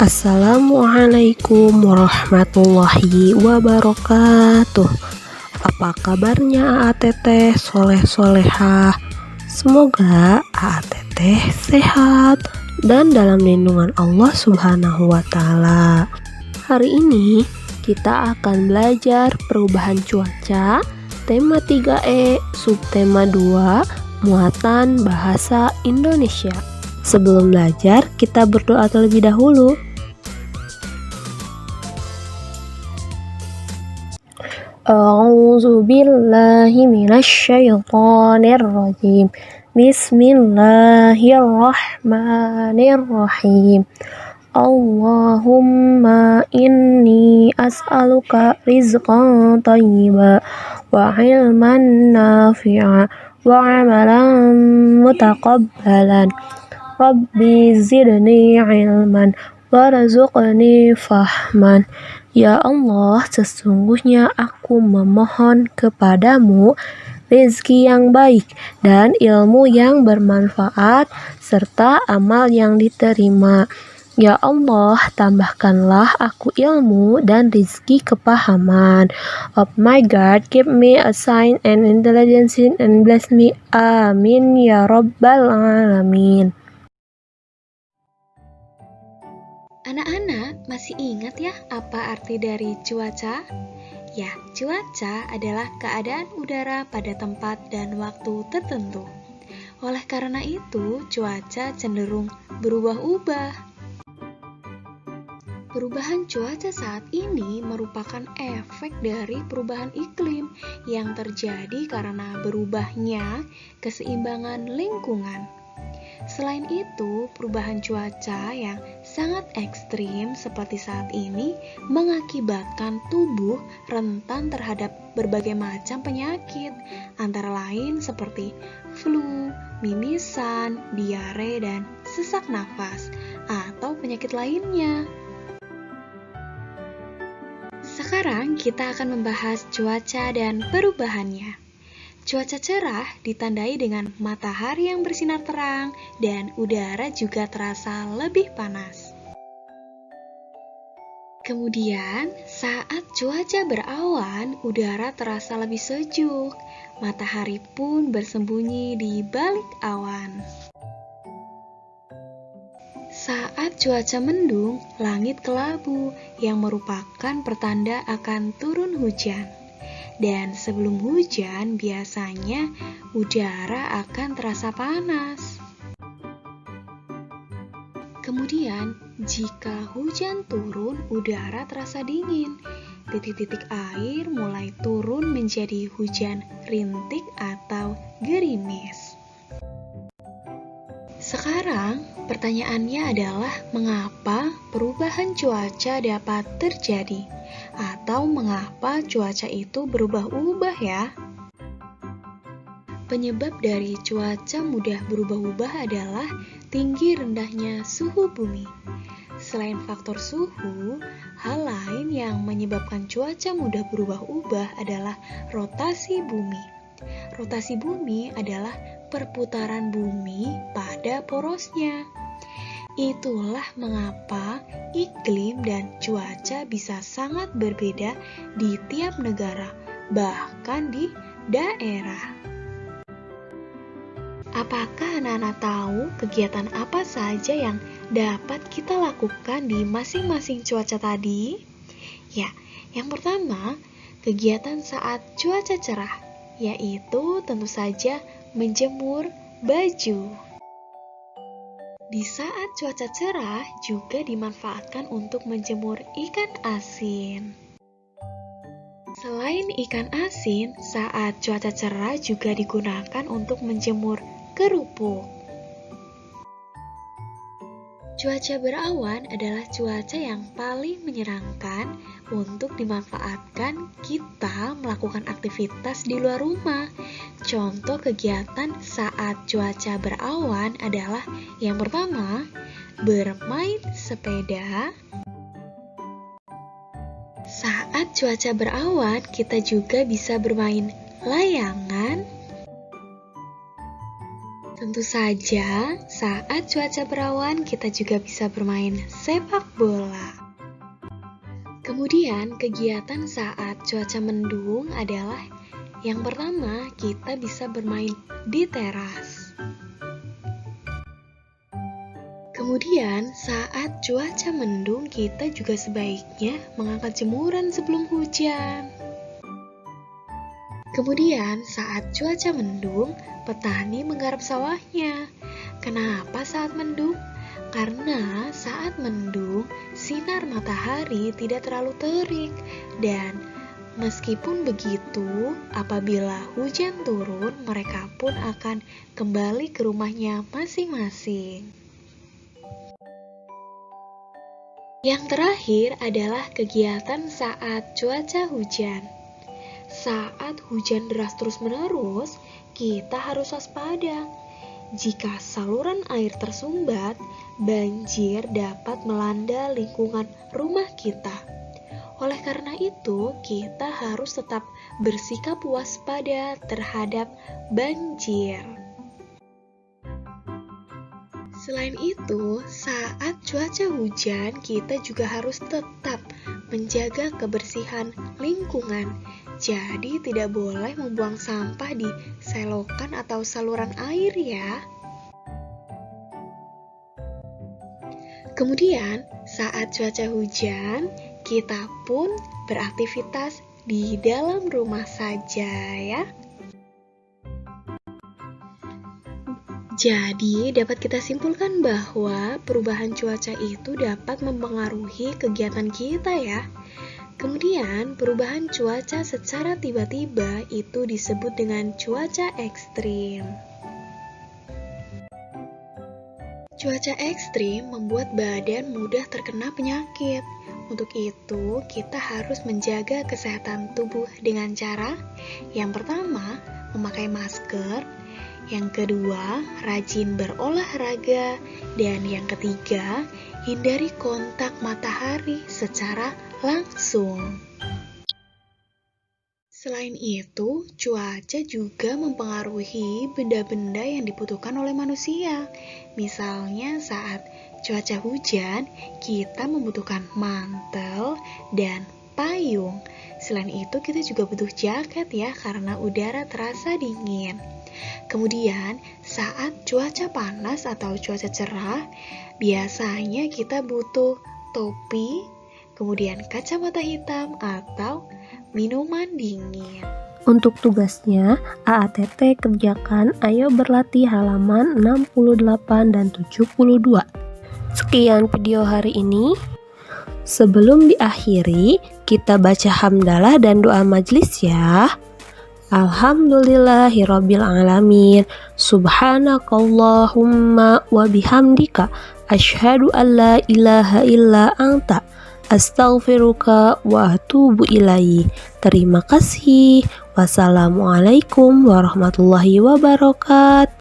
Assalamualaikum warahmatullahi wabarakatuh. Apa kabarnya Teteh soleh-solehah? Semoga Teteh sehat dan dalam lindungan Allah Subhanahu wa Ta'ala. Hari ini kita akan belajar perubahan cuaca, tema 3E, subtema 2, muatan bahasa Indonesia. Sebelum belajar, kita berdoa terlebih dahulu. A'udzu billahi minasyaitonir rajim. Bismillahirrahmanirrahim. Allahumma inni as'aluka rizqan thayyiban wa ilman nafi'a wa amalan mutaqabbalan. Rabbi zidni ilman warzuqni fahman. Ya Allah, sesungguhnya aku memohon kepadamu rezeki yang baik dan ilmu yang bermanfaat serta amal yang diterima. Ya Allah, tambahkanlah aku ilmu dan rezeki kepahaman. Oh my God, give me a sign and intelligence and bless me. Amin ya rabbal alamin. Anak-anak masih ingat ya apa arti dari cuaca? Ya, cuaca adalah keadaan udara pada tempat dan waktu tertentu. Oleh karena itu, cuaca cenderung berubah-ubah. Perubahan cuaca saat ini merupakan efek dari perubahan iklim yang terjadi karena berubahnya keseimbangan lingkungan. Selain itu, perubahan cuaca yang sangat ekstrim seperti saat ini mengakibatkan tubuh rentan terhadap berbagai macam penyakit, antara lain seperti flu, mimisan, diare, dan sesak nafas, atau penyakit lainnya. Sekarang kita akan membahas cuaca dan perubahannya. Cuaca cerah ditandai dengan matahari yang bersinar terang dan udara juga terasa lebih panas. Kemudian, saat cuaca berawan, udara terasa lebih sejuk. Matahari pun bersembunyi di balik awan. Saat cuaca mendung, langit kelabu yang merupakan pertanda akan turun hujan. Dan sebelum hujan, biasanya udara akan terasa panas. Kemudian, jika hujan turun, udara terasa dingin. Titik-titik air mulai turun menjadi hujan rintik atau gerimis. Sekarang, pertanyaannya adalah mengapa perubahan cuaca dapat terjadi? Atau mengapa cuaca itu berubah-ubah ya? Penyebab dari cuaca mudah berubah-ubah adalah tinggi rendahnya suhu bumi. Selain faktor suhu, hal lain yang menyebabkan cuaca mudah berubah-ubah adalah rotasi bumi. Rotasi bumi adalah perputaran bumi pada porosnya. Itulah mengapa iklim dan cuaca bisa sangat berbeda di tiap negara, bahkan di daerah. Apakah anak-anak tahu kegiatan apa saja yang dapat kita lakukan di masing-masing cuaca tadi? Ya, yang pertama, kegiatan saat cuaca cerah, yaitu tentu saja menjemur baju. Di saat cuaca cerah juga dimanfaatkan untuk menjemur ikan asin. Selain ikan asin, saat cuaca cerah juga digunakan untuk menjemur kerupuk. Cuaca berawan adalah cuaca yang paling menyenangkan untuk dimanfaatkan kita melakukan aktivitas di luar rumah. Contoh kegiatan saat cuaca berawan adalah yang pertama, bermain sepeda. Saat cuaca berawan, kita juga bisa bermain layangan. Tentu saja, saat cuaca berawan kita juga bisa bermain sepak bola. Kemudian, kegiatan saat cuaca mendung adalah yang pertama, kita bisa bermain di teras. Kemudian, saat cuaca mendung, kita juga sebaiknya mengangkat jemuran sebelum hujan. Kemudian, saat cuaca mendung, petani menggarap sawahnya. Kenapa saat mendung? Karena saat mendung, sinar matahari tidak terlalu terik. Dan meskipun begitu, apabila hujan turun, mereka pun akan kembali ke rumahnya masing-masing. Yang terakhir adalah kegiatan saat cuaca hujan. Saat hujan deras terus-menerus, kita harus waspada. Jika saluran air tersumbat, banjir dapat melanda lingkungan rumah kita. Oleh karena itu, kita harus tetap bersikap waspada terhadap banjir. Selain itu, saat cuaca hujan, kita juga harus tetap menjaga kebersihan lingkungan. Jadi, tidak boleh membuang sampah di selokan atau saluran air ya. Kemudian, saat cuaca hujan, kita pun beraktivitas di dalam rumah saja ya. Jadi, dapat kita simpulkan bahwa perubahan cuaca itu dapat mempengaruhi kegiatan kita ya. Kemudian, perubahan cuaca secara tiba-tiba itu disebut dengan cuaca ekstrim. Cuaca ekstrim membuat badan mudah terkena penyakit. Untuk itu, kita harus menjaga kesehatan tubuh dengan cara yang pertama, memakai masker, yang kedua, rajin berolahraga, dan yang ketiga, hindari kontak matahari secara langsung. Selain itu, cuaca juga mempengaruhi benda-benda yang dibutuhkan oleh manusia. Misalnya saat cuaca hujan, kita membutuhkan mantel dan payung. Selain itu, kita juga butuh jaket ya, karena udara terasa dingin. Kemudian, saat cuaca panas atau cuaca cerah, biasanya kita butuh topi, kemudian kacamata hitam atau minuman dingin. Untuk tugasnya, AATT kerjakan Ayo Berlatih halaman 68 dan 72. Sekian video hari ini. Sebelum diakhiri, kita baca hamdalah dan doa majelis ya. Alhamdulillahirabbil alamin. Subhanakallahumma wa bihamdika asyhadu an la ilaha illa anta astaghfiruka wa atubu ilaik. Terima kasih. Wassalamualaikum warahmatullahi wabarakatuh.